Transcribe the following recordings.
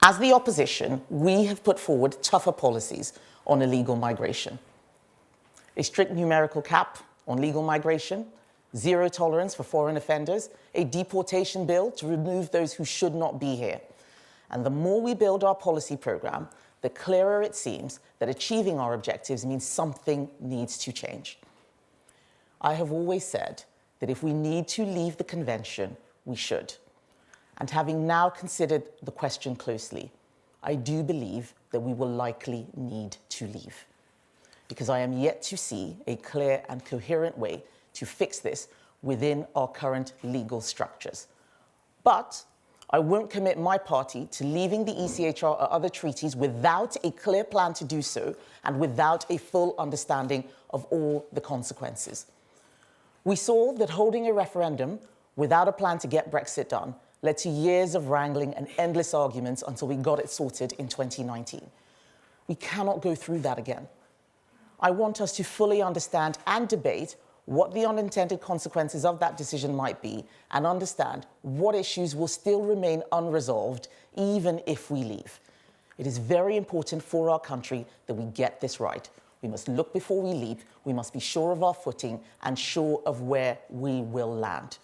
As the opposition, we have put forward tougher policies on illegal migration. A strict numerical cap on legal migration, zero tolerance for foreign offenders, a deportation bill to remove those who should not be here. And the more we build our policy program, the clearer it seems that achieving our objectives means something needs to change. I have always said that if we need to leave the convention, we should. And having now considered the question closely, I do believe that we will likely need to leave, because I am yet to see a clear and coherent way to fix this within our current legal structures. But I won't commit my party to leaving the ECHR or other treaties without a clear plan to do so and without a full understanding of all the consequences. We saw that holding a referendum without a plan to get Brexit done led to years of wrangling and endless arguments until we got it sorted in 2019. We cannot go through that again. I want us to fully understand and debate what the unintended consequences of that decision might be and understand what issues will still remain unresolved even if we leave. It is very important for our country that we get this right. We must look before we leap. We must be sure of our footing and sure of where we will land.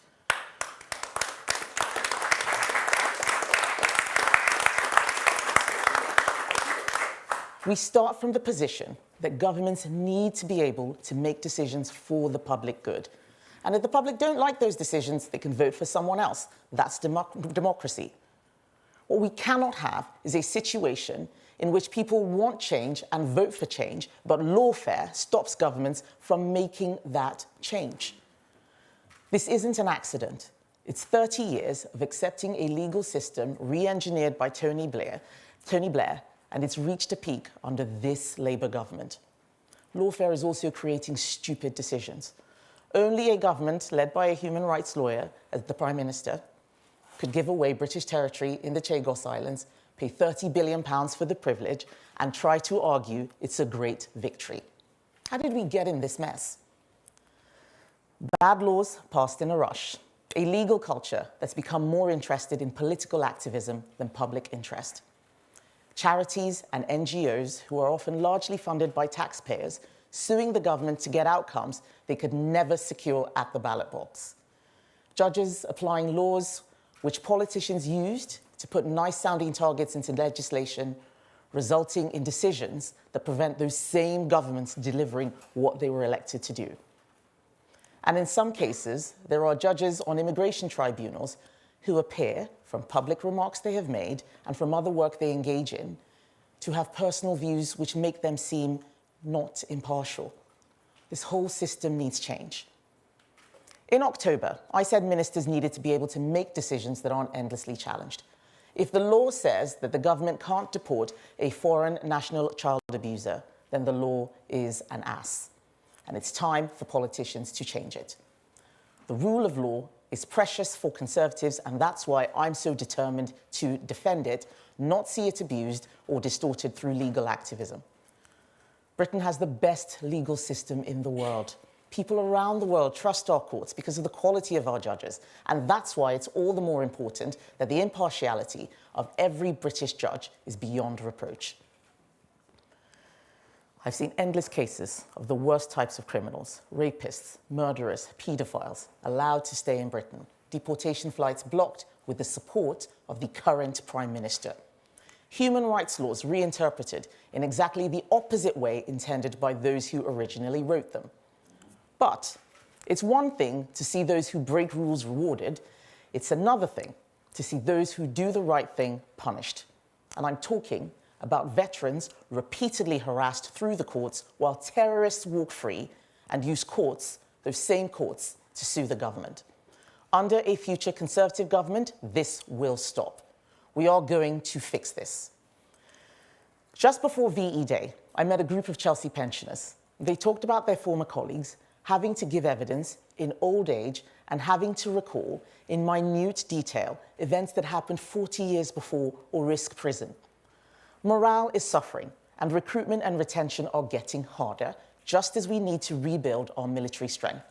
We start from the position that governments need to be able to make decisions for the public good. And if the public don't like those decisions, they can vote for someone else. That's democracy. What we cannot have is a situation in which people want change and vote for change, but lawfare stops governments from making that change. This isn't an accident. It's 30 years of accepting a legal system re-engineered by Tony Blair, and it's reached a peak under this Labour government. Lawfare is also creating stupid decisions. Only a government led by a human rights lawyer as the Prime Minister could give away British territory in the Chagos Islands, pay £30 billion for the privilege, and try to argue it's a great victory. How did we get in this mess? Bad laws passed in a rush, a legal culture that's become more interested in political activism than public interest. Charities and NGOs, who are often largely funded by taxpayers, suing the government to get outcomes they could never secure at the ballot box. Judges applying laws which politicians used to put nice-sounding targets into legislation, resulting in decisions that prevent those same governments delivering what they were elected to do. And in some cases, there are judges on immigration tribunals who appear, from public remarks they have made and from other work they engage in, to have personal views which make them seem not impartial. This whole system needs change. In October, I said ministers needed to be able to make decisions that aren't endlessly challenged. If the law says that the government can't deport a foreign national child abuser, then the law is an ass. And it's time for politicians to change it. The rule of law is precious for Conservatives, and that's why I'm so determined to defend it, not see it abused or distorted through legal activism. Britain has the best legal system in the world. People around the world trust our courts because of the quality of our judges, and that's why it's all the more important that the impartiality of every British judge is beyond reproach. I've seen endless cases of the worst types of criminals, rapists, murderers, paedophiles, allowed to stay in Britain, deportation flights blocked with the support of the current Prime Minister. Human rights laws reinterpreted in exactly the opposite way intended by those who originally wrote them. But it's one thing to see those who break rules rewarded. It's another thing to see those who do the right thing punished. And I'm talking about veterans repeatedly harassed through the courts while terrorists walk free and use courts, those same courts, to sue the government. Under a future Conservative government, this will stop. We are going to fix this. Just before VE Day, I met a group of Chelsea pensioners. They talked about their former colleagues having to give evidence in old age and having to recall in minute detail events that happened 40 years before or risk prison. Morale is suffering, and recruitment and retention are getting harder, just as we need to rebuild our military strength.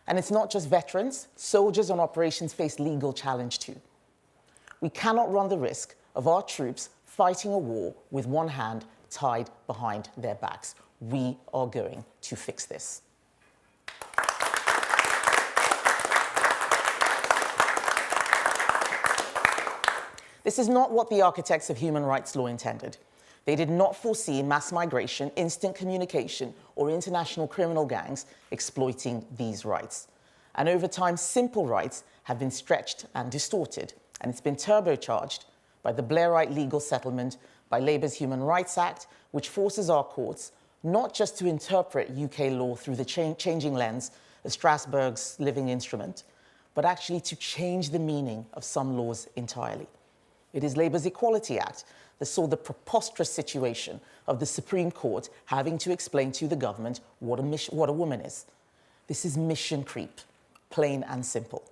And it's not just veterans, soldiers on operations face legal challenge too. We cannot run the risk of our troops fighting a war with one hand tied behind their backs. We are going to fix this. This is not what the architects of human rights law intended. They did not foresee mass migration, instant communication, or international criminal gangs exploiting these rights. And over time, simple rights have been stretched and distorted, and it's been turbocharged by the Blairite legal settlement, by Labour's Human Rights Act, which forces our courts not just to interpret UK law through the changing lens of Strasbourg's living instrument, but actually to change the meaning of some laws entirely. It is Labour's Equality Act that saw the preposterous situation of the Supreme Court having to explain to the government what a woman is. This is mission creep, plain and simple.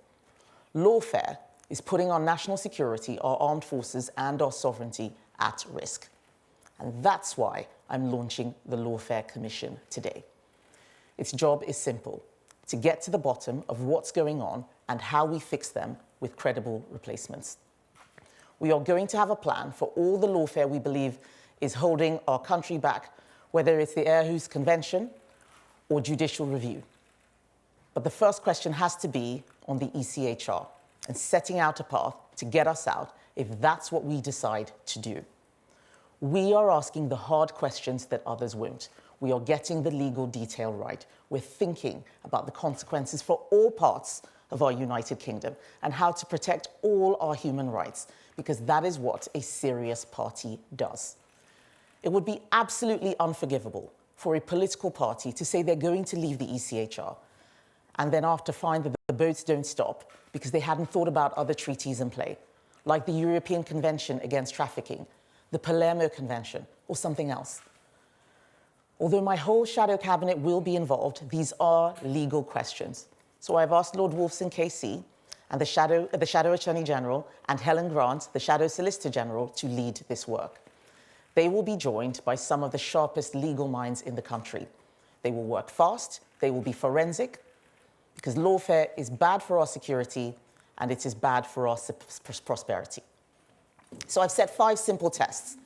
Lawfare is putting our national security, our armed forces, and our sovereignty at risk. And that's why I'm launching the Lawfare Commission today. Its job is simple: to get to the bottom of what's going on and how we fix them with credible replacements. We are going to have a plan for all the lawfare we believe is holding our country back, whether it's the Aarhus Convention or judicial review. But the first question has to be on the ECHR and setting out a path to get us out if that's what we decide to do. We are asking the hard questions that others won't. We are getting the legal detail right. We're thinking about the consequences for all parts of our United Kingdom and how to protect all our human rights, because that is what a serious party does. It would be absolutely unforgivable for a political party to say they're going to leave the ECHR and then after find that the boats don't stop because they hadn't thought about other treaties in play, like the European Convention Against Trafficking, the Palermo Convention, or something else. Although my whole shadow cabinet will be involved, these are legal questions. So I've asked Lord Wolfson KC and the Shadow Attorney General and Helen Grant, the Shadow Solicitor General, to lead this work. They will be joined by some of the sharpest legal minds in the country. They will work fast, they will be forensic, because lawfare is bad for our security and it is bad for our prosperity. So I've set 5 simple tests.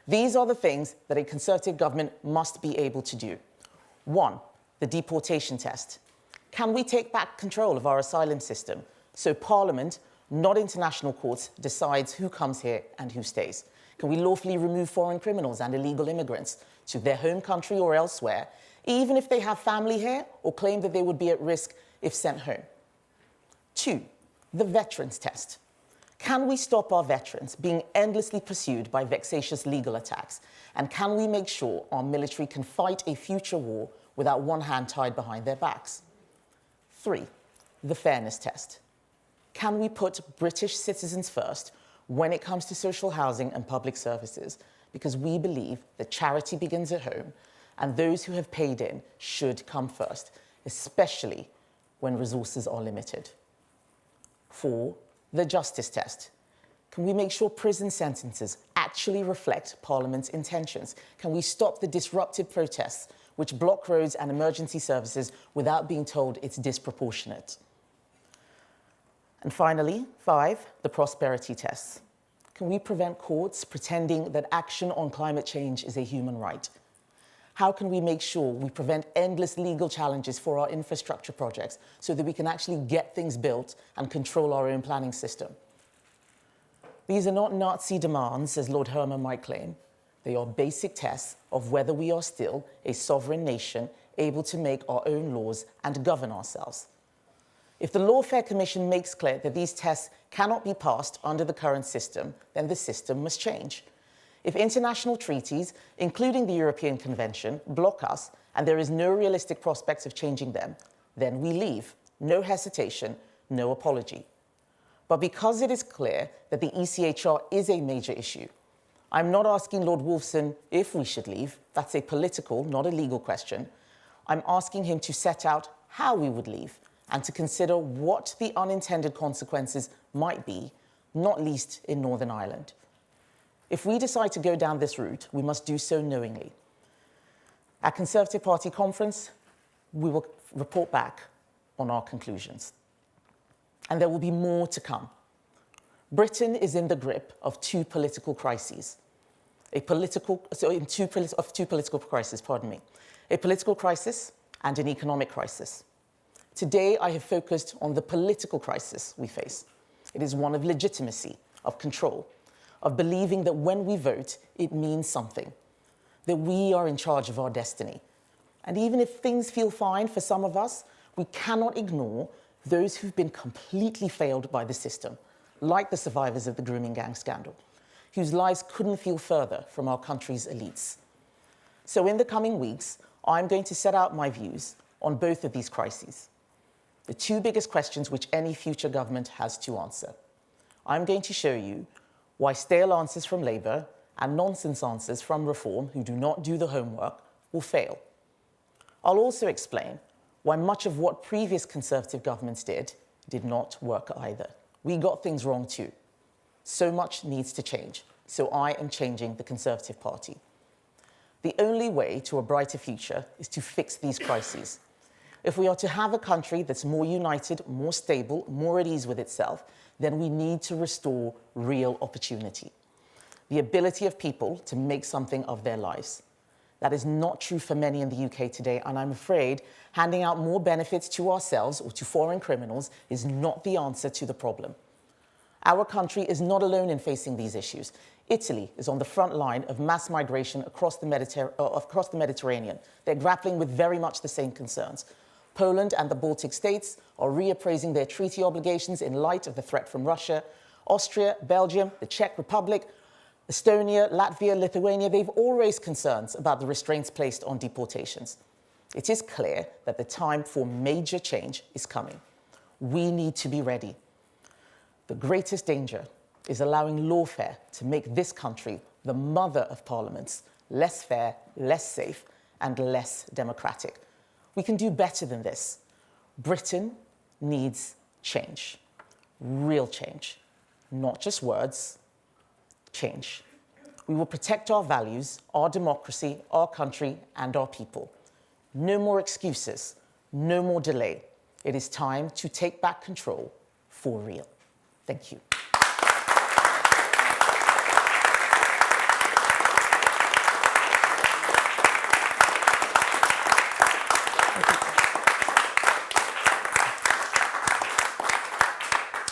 These are the things that a Conservative government must be able to do. 1, the deportation test. Can we take back control of our asylum system so Parliament, not international courts, decides who comes here and who stays? Can we lawfully remove foreign criminals and illegal immigrants to their home country or elsewhere, even if they have family here or claim that they would be at risk if sent home? 2, the veterans test. Can we stop our veterans being endlessly pursued by vexatious legal attacks? And can we make sure our military can fight a future war without one hand tied behind their backs? 3, the fairness test. Can we put British citizens first when it comes to social housing and public services? Because we believe that charity begins at home and those who have paid in should come first, especially when resources are limited. 4, the justice test. Can we make sure prison sentences actually reflect Parliament's intentions? Can we stop the disruptive protests which block roads and emergency services without being told it's disproportionate? And finally, 5, the prosperity test. Can we prevent courts pretending that action on climate change is a human right? How can we make sure we prevent endless legal challenges for our infrastructure projects so that we can actually get things built and control our own planning system? These are not Nazi demands, as Lord Herman might claim. They are basic tests of whether we are still a sovereign nation able to make our own laws and govern ourselves. If the Lawfare Commission makes clear that these tests cannot be passed under the current system, then the system must change. If international treaties, including the European Convention, block us and there is no realistic prospects of changing them, then we leave. No hesitation, no apology. But because it is clear that the ECHR is a major issue, I'm not asking Lord Wolfson if we should leave. That's a political, not a legal question. I'm asking him to set out how we would leave and to consider what the unintended consequences might be, not least in Northern Ireland. If we decide to go down this route, we must do so knowingly. At Conservative Party conference, we will report back on our conclusions. And there will be more to come. Britain is in the grip of two political crises. Two political crises, pardon me. A political crisis and an economic crisis. Today, I have focused on the political crisis we face. It is one of legitimacy, of control, of believing that when we vote, it means something, that we are in charge of our destiny. And even if things feel fine for some of us, we cannot ignore those who've been completely failed by the system, like the survivors of the grooming gang scandal, whose lives couldn't feel further from our country's elites. So in the coming weeks, I'm going to set out my views on both of these crises, the two biggest questions which any future government has to answer. I'm going to show you why stale answers from Labour and nonsense answers from Reform, who do not do the homework, will fail. I'll also explain why much of what previous Conservative governments did not work either. We got things wrong too. So much needs to change, so I am changing the Conservative Party. The only way to a brighter future is to fix these crises. If we are to have a country that's more united, more stable, more at ease with itself, then we need to restore real opportunity. The ability of people to make something of their lives. That is not true for many in the UK today, and I'm afraid handing out more benefits to ourselves or to foreign criminals is not the answer to the problem. Our country is not alone in facing these issues. Italy is on the front line of mass migration across the Mediterranean. They're grappling with very much the same concerns. Poland and the Baltic states are reappraising their treaty obligations in light of the threat from Russia. Austria, Belgium, the Czech Republic, Estonia, Latvia, Lithuania, they've all raised concerns about the restraints placed on deportations. It is clear that the time for major change is coming. We need to be ready. The greatest danger is allowing lawfare to make this country, the mother of parliaments, less fair, less safe, and less democratic. We can do better than this. Britain needs change, real change, not just words, change. We will protect our values, our democracy, our country, and our people. No more excuses, no more delay. It is time to take back control for real. Thank you.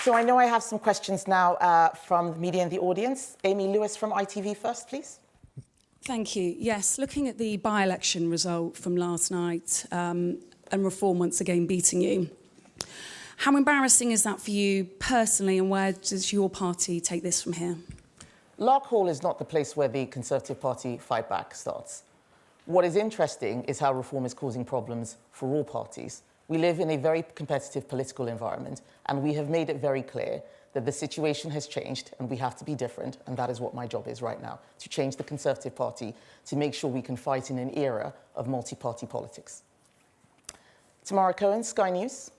So I know I have some questions now from the media and the audience. Amy Lewis from ITV first, please. Thank you. Yes, looking at the by-election result from last night and Reform once again beating you, how embarrassing is that for you personally, and where does your party take this from here? Lark Hall is not the place where the Conservative Party fight back starts. What is interesting is how Reform is causing problems for all parties. We live in a very competitive political environment, and we have made it very clear that the situation has changed and we have to be different, and that is what my job is right now, to change the Conservative Party to make sure we can fight in an era of multi-party politics. Tamara Cohen, Sky News.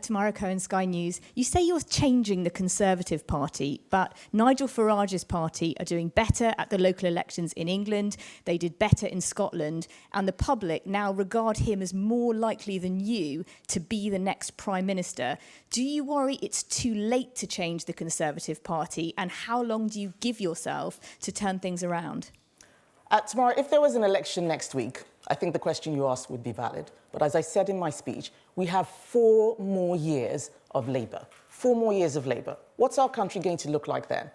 Tamara Cohen, Sky News. You say you're changing the Conservative Party, but Nigel Farage's party are doing better at the local elections in England. They did better in Scotland, and the public now regard him as more likely than you to be the next Prime Minister. Do you worry it's too late to change the Conservative Party, and how long do you give yourself to turn things around? Tamara, if there was an election next week, I think the question you asked would be valid. But as I said in my speech, we have 4 more years of Labour. 4 more years of Labour. What's our country going to look like then?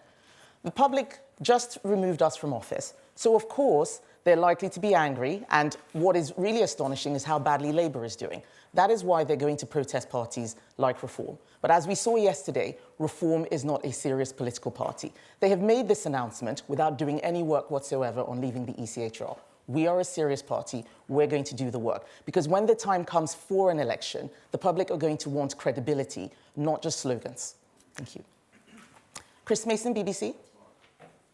The public just removed us from office. So, of course, they're likely to be angry. And what is really astonishing is how badly Labour is doing. That is why they're going to protest parties like Reform. But as we saw yesterday, Reform is not a serious political party. They have made this announcement without doing any work whatsoever on leaving the ECHR. We are a serious party. We're going to do the work. Because when the time comes for an election, the public are going to want credibility, not just slogans. Thank you. Chris Mason, BBC.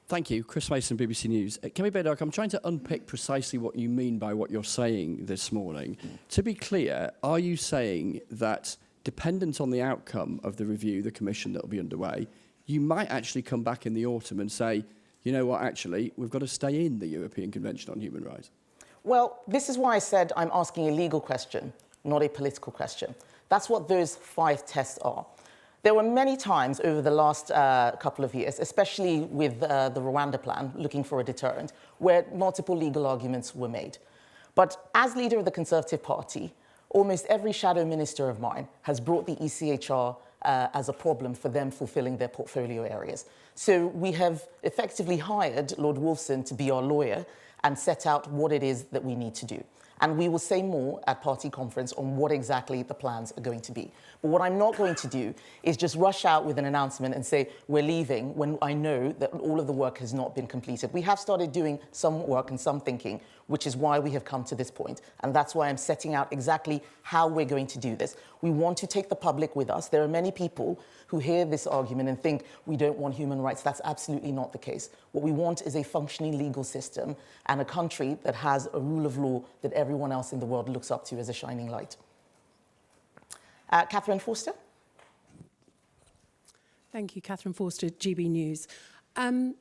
Thank you. Chris Mason, BBC News. Kemi Badenoch, I'm trying to unpick precisely what you mean by what you're saying this morning. To be clear, are you saying that, dependent on the outcome of the review, the commission that will be underway, you might actually come back in the autumn and say, you know what, actually, we've got to stay in the European Convention on Human Rights? Well, this is why I said I'm asking a legal question, not a political question. That's what those 5 tests are. There were many times over the last couple of years, especially with the Rwanda plan, looking for a deterrent, where multiple legal arguments were made. But as leader of the Conservative Party, almost every shadow minister of mine has brought the ECHR as a problem for them fulfilling their portfolio areas. So we have effectively hired Lord Wolfson to be our lawyer and set out what it is that we need to do. And we will say more at party conference on what exactly the plans are going to be. But what I'm not going to do is just rush out with an announcement and say, we're leaving, when I know that all of the work has not been completed. We have started doing some work and some thinking, which is why we have come to this point. And that's why I'm setting out exactly how we're going to do this. We want to take the public with us. There are many people who hear this argument and think we don't want human rights. That's absolutely not the case. What we want is a functioning legal system and a country that has a rule of law that everyone else in the world looks up to as a shining light. Catherine Forster. Thank you, Catherine Forster, GB News. Isn't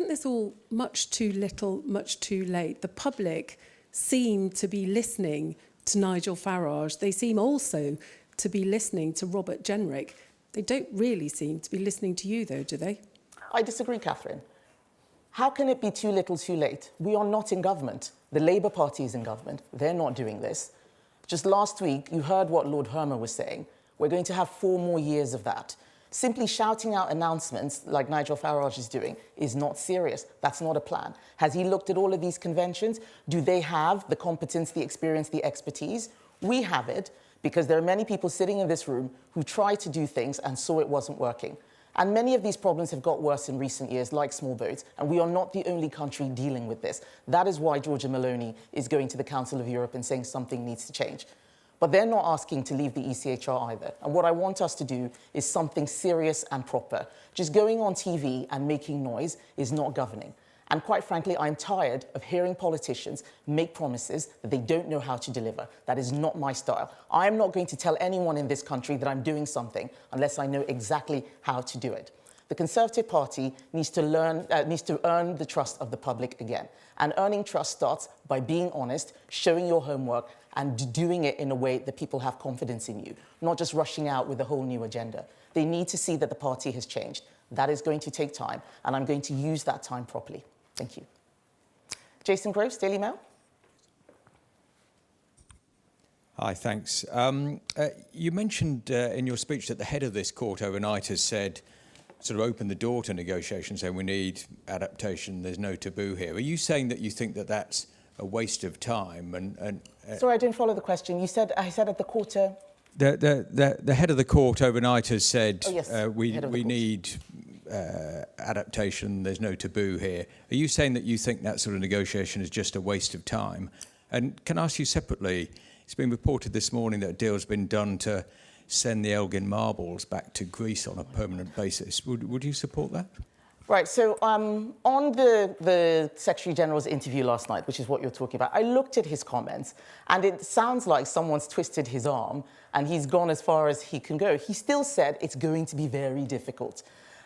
this all much too little, much too late? The public seem to be listening to Nigel Farage. They seem also to be listening to Robert Jenrick. They don't really seem to be listening to you, though, do they? I disagree, Catherine. How can it be too little, too late? We are not in government. The Labour Party is in government. They're not doing this. Just last week, you heard what Lord Hermer was saying. We're going to have 4 more years of that. Simply shouting out announcements like Nigel Farage is doing is not serious. That's not a plan. Has he looked at all of these conventions? Do they have the competence, the experience, the expertise? We have it because there are many people sitting in this room who tried to do things and saw it wasn't working. And many of these problems have got worse in recent years, like small boats, and we are not the only country dealing with this. That is why Giorgia Meloni is going to the Council of Europe and saying something needs to change. But they're not asking to leave the ECHR either. And what I want us to do is something serious and proper. Just going on TV and making noise is not governing. And quite frankly, I'm tired of hearing politicians make promises that they don't know how to deliver. That is not my style. I am not going to tell anyone in this country that I'm doing something unless I know exactly how to do it. The Conservative Party needs to earn the trust of the public again. And earning trust starts by being honest, showing your homework, and doing it in a way that people have confidence in you, not just rushing out with a whole new agenda. They need to see that the party has changed. That is going to take time, and I'm going to use that time properly. Thank you. Jason Groves, Daily Mail. Hi, thanks. You mentioned in your speech that the head of this court overnight has said, sort of opened the door to negotiations, saying we need adaptation, there's no taboo here. Are you saying that you think that that's a waste of time? Sorry, I didn't follow the question. You said, I said at the quarter... The head of the court overnight has said, oh, yes, we need adaptation, there's no taboo here. Are you saying that you think that sort of negotiation is just a waste of time? And can I ask you separately, it's been reported this morning that a deal's been done to send the Elgin marbles back to Greece on a permanent basis. Would you support that? Right, so on the Secretary General's interview last night, which is what you're talking about, I looked at his comments, and it sounds like someone's twisted his arm and he's gone as far as he can go. He still said it's going to be very difficult.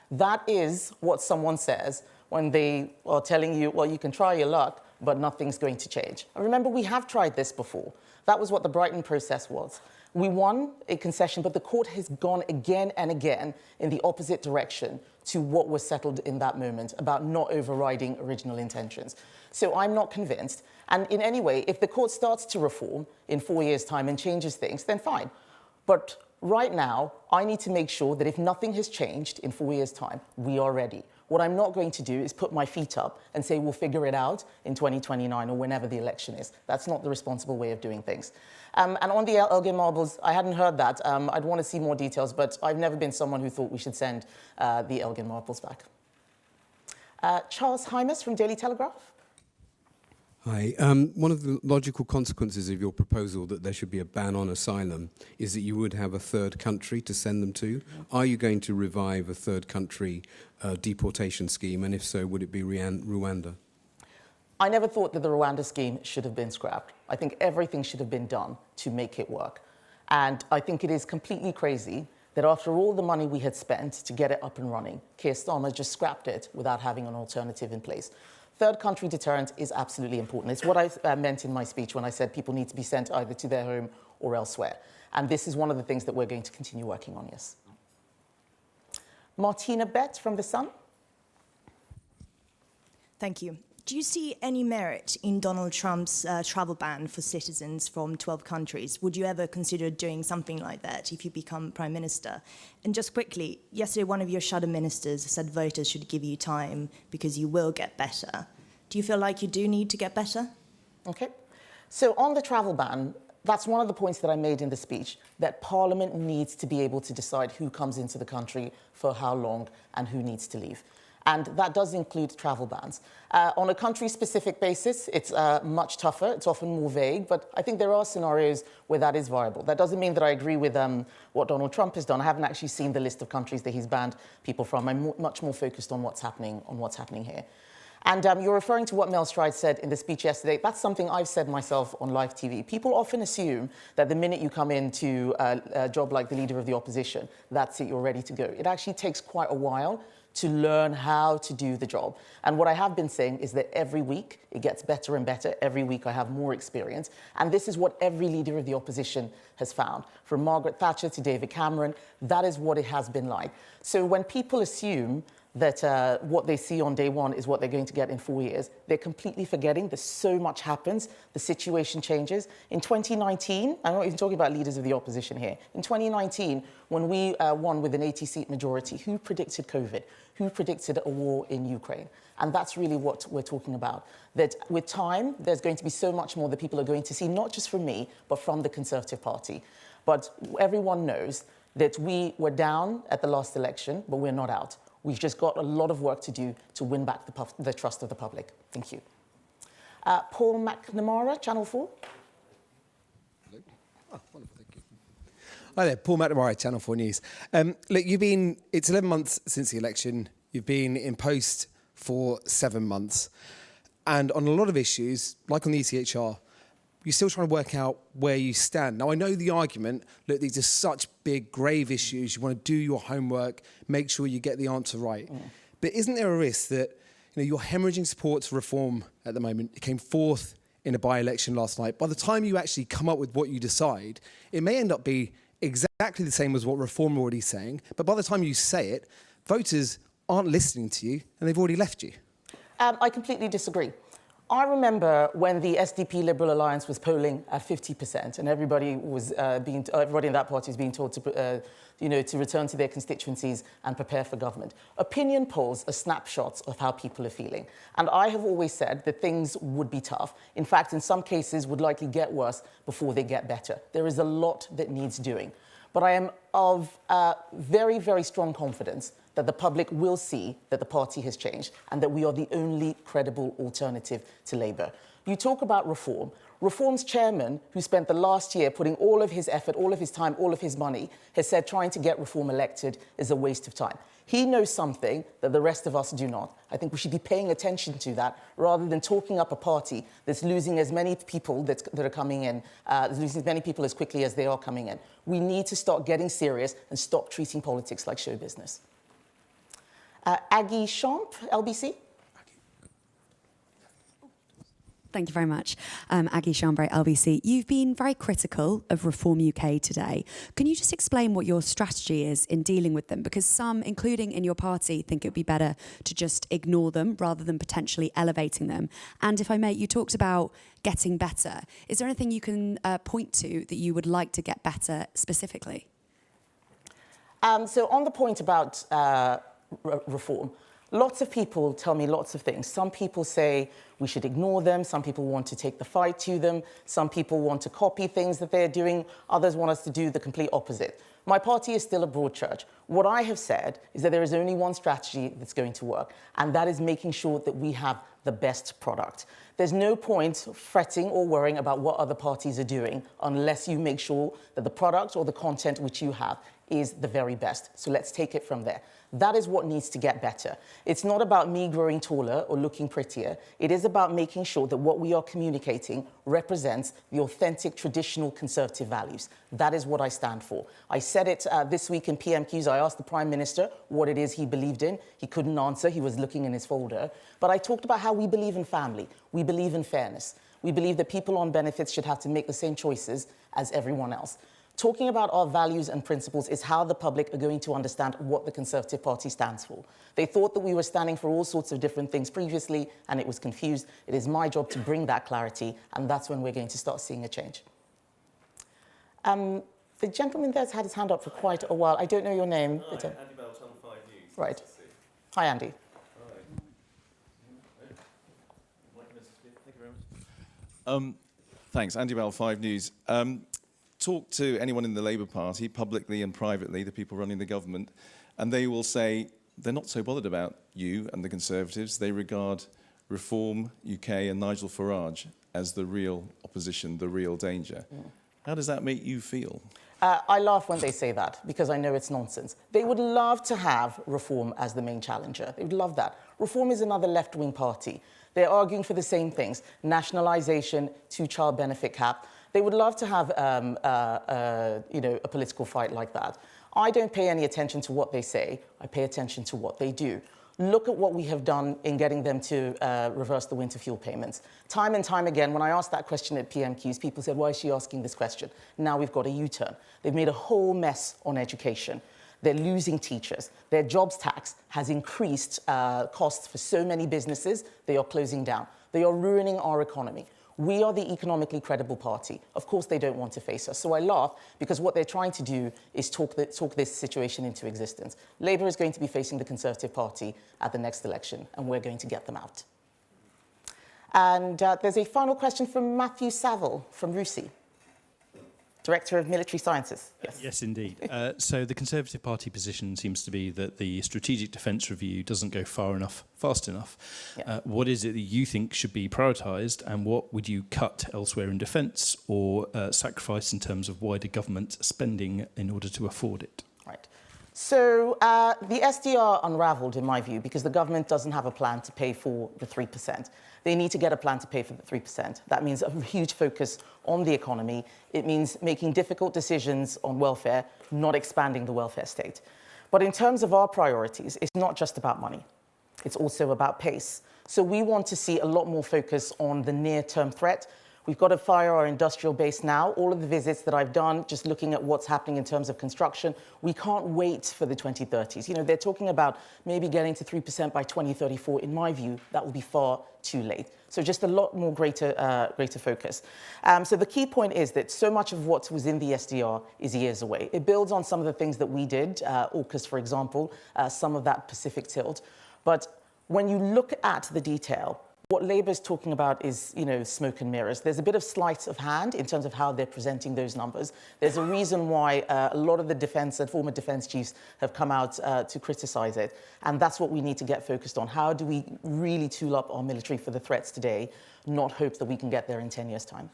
That is what someone says when they are telling you, well, you can try your luck, but nothing's going to change. And remember, we have tried this before. That was what the Brighton process was. We won a concession, but the court has gone again and again in the opposite direction to what was settled in that moment about not overriding original intentions. So I'm not convinced. And in any way, if the court starts to reform in 4 years' time and changes things, then fine. But right now, I need to make sure that if nothing has changed in 4 years' time, we are ready. What I'm not going to do is put my feet up and say we'll figure it out in 2029 or whenever the election is. That's not the responsible way of doing things. And on the Elgin marbles, I hadn't heard that. I'd want to see more details, but I've never been someone who thought we should send the Elgin marbles back. Charles Hymas from Daily Telegraph. Hi. One of the logical consequences of your proposal that there should be a ban on asylum is that you would have a third country to send them to. Are you going to revive a third country deportation scheme? And if so, would it be Rwanda? I never thought that the Rwanda scheme should have been scrapped. I think everything should have been done to make it work. And I think it is completely crazy that after all the money we had spent to get it up and running, Keir Starmer just scrapped it without having an alternative in place. Third country deterrent is absolutely important. It's what I meant in my speech when I said people need to be sent either to their home or elsewhere. And this is one of the things that we're going to continue working on, yes. Martina Bett from The Sun. Thank you. Do you see any merit in Donald Trump's travel ban for citizens from 12 countries? Would you ever consider doing something like that if you become Prime Minister? And just quickly, yesterday one of your shadow ministers said voters should give you time because you will get better. Do you feel like you do need to get better? Okay. So on the travel ban, that's one of the points that I made in the speech, that Parliament needs to be able to decide who comes into the country for how long and who needs to leave. And that does include travel bans. On a country-specific basis, it's much tougher. It's often more vague, but I think there are scenarios where that is viable. That doesn't mean that I agree with what Donald Trump has done. I haven't actually seen the list of countries that he's banned people from. I'm much more focused on what's happening here. And you're referring to what Mel Stride said in the speech yesterday. That's something I've said myself on live TV. People often assume that the minute you come into a job like the Leader of the Opposition, that's it, you're ready to go. It actually takes quite a while to learn how to do the job. And what I have been saying is that every week it gets better and better. Every week I have more experience. And this is what every Leader of the Opposition has found. From Margaret Thatcher to David Cameron, that is what it has been like. So when people assume that what they see on day one is what they're going to get in 4 years, they're completely forgetting that so much happens, the situation changes. In 2019, I'm not even talking about leaders of the opposition here, in 2019, when we won with an 80-seat majority, who predicted COVID? Who predicted a war in Ukraine? And that's really what we're talking about, that with time, there's going to be so much more that people are going to see, not just from me, but from the Conservative Party. But everyone knows that we were down at the last election, but we're not out. We've just got a lot of work to do to win back the trust of the public. Thank you. Paul McNamara, Channel 4. Oh, wonderful, thank you. Hi there, Paul McNamara, Channel 4 News. Look, it's 11 months since the election. You've been in post for 7 months. And on a lot of issues, like on the ECHR, you're still trying to work out where you stand. Now, I know the argument, look, these are such big, grave issues. You want to do your homework, make sure you get the answer right. But isn't there a risk that you're hemorrhaging support to reform at the moment? It came fourth in a by-election last night. By the time you actually come up with what you decide, it may end up be exactly the same as what Reform are already saying. But by the time you say it, voters aren't listening to you and they've already left you. I completely disagree. I remember when the SDP Liberal Alliance was polling at 50%, and everybody in that party was being told to, to return to their constituencies and prepare for government. Opinion polls are snapshots of how people are feeling, and I have always said that things would be tough. In fact, in some cases, would likely get worse before they get better. There is a lot that needs doing, but I am of very, very strong confidence that the public will see that the party has changed and that we are the only credible alternative to Labour. You talk about Reform. Reform's chairman, who spent the last year putting all of his effort, all of his time, all of his money, has said trying to get Reform elected is a waste of time. He knows something that the rest of us do not. I think we should be paying attention to that rather than talking up a party that's losing as many people that are coming in, losing as many people as quickly as they are coming in. We need to start getting serious and stop treating politics like show business. Aggie Champ, LBC. Thank you very much. Aggie Chambray, LBC. You've been very critical of Reform UK today. Can you just explain what your strategy is in dealing with them? Because some, including in your party, think it would be better to just ignore them rather than potentially elevating them. And if I may, you talked about getting better. Is there anything you can point to that you would like to get better specifically? So on the point about Reform, lots of people tell me lots of things. Some people say we should ignore them. Some people want to take the fight to them. Some people want to copy things that they're doing. Others want us to do the complete opposite. My party is still a broad church. What I have said is that there is only one strategy that's going to work, and that is making sure that we have the best product. There's no point fretting or worrying about what other parties are doing unless you make sure that the product or the content which you have is the very best. So let's take it from there. That is what needs to get better. It's not about me growing taller or looking prettier. It is about making sure that what we are communicating represents the authentic, traditional Conservative values. That is what I stand for. I said it this week in PMQs. I asked the Prime Minister what it is he believed in. He couldn't answer. He was looking in his folder. But I talked about how we believe in family. We believe in fairness. We believe that people on benefits should have to make the same choices as everyone else. Talking about our values and principles is how the public are going to understand what the Conservative Party stands for. They thought that we were standing for all sorts of different things previously, and it was confused. It is my job to bring that clarity, and that's when we're going to start seeing a change. The gentleman there's had his hand up for quite a while. I don't know your name. Hi, Andy Bell, Channel 5 News. Right. Nice to see you. Hi, Andy. Thanks, Andy Bell, 5 News. Talk to anyone in the Labour Party, publicly and privately, the people running the government, and they will say they're not so bothered about you and the Conservatives. They regard Reform UK and Nigel Farage as the real opposition, the real danger. How does that make you feel? I laugh when they say that because I know it's nonsense. They would love to have Reform as the main challenger. They would love that. Reform is another left-wing party. They're arguing for the same things: nationalisation, two-child benefit cap. They would love to have a political fight like that. I don't pay any attention to what they say. I pay attention to what they do. Look at what we have done in getting them to reverse the winter fuel payments. Time and time again, when I asked that question at PMQs, people said, why is she asking this question? Now we've got a U-turn. They've made a whole mess on education. They're losing teachers. Their jobs tax has increased costs for so many businesses. They are closing down. They are ruining our economy. We are the economically credible party. Of course, they don't want to face us. So I laugh because what they're trying to do is talk this situation into existence. Labour is going to be facing the Conservative Party at the next election, and we're going to get them out. And there's a final question from Matthew Saville from RUSI, Director of Military Sciences. Yes, yes indeed. So the Conservative Party position seems to be that the Strategic Defence Review doesn't go far enough, fast enough. Yeah. What is it that you think should be prioritised, and what would you cut elsewhere in defence or sacrifice in terms of wider government spending in order to afford it? Right. So the SDR unravelled, in my view, because the government doesn't have a plan to pay for the 3%. They need to get a plan to pay for the 3%. That means a huge focus on the economy. It means making difficult decisions on welfare, not expanding the welfare state. But in terms of our priorities, it's not just about money. It's also about pace. So we want to see a lot more focus on the near-term threat. We've got to fire our industrial base now. All of the visits that I've done, just looking at what's happening in terms of construction, we can't wait for the 2030s. You know, they're talking about maybe getting to 3% by 2034. In my view, that will be far too late. So just a lot more greater focus. So the key point is that so much of what was in the SDR is years away. It builds on some of the things that we did, AUKUS, for example, some of that Pacific tilt. But when you look at the detail, what Labour is talking about is, you know, smoke and mirrors. There's a bit of sleight of hand in terms of how they're presenting those numbers. There's a reason why a lot of the defence and former defence chiefs have come out to criticise it. And that's what we need to get focused on. How do we really tool up our military for the threats today, not hope that we can get there in 10 years' time?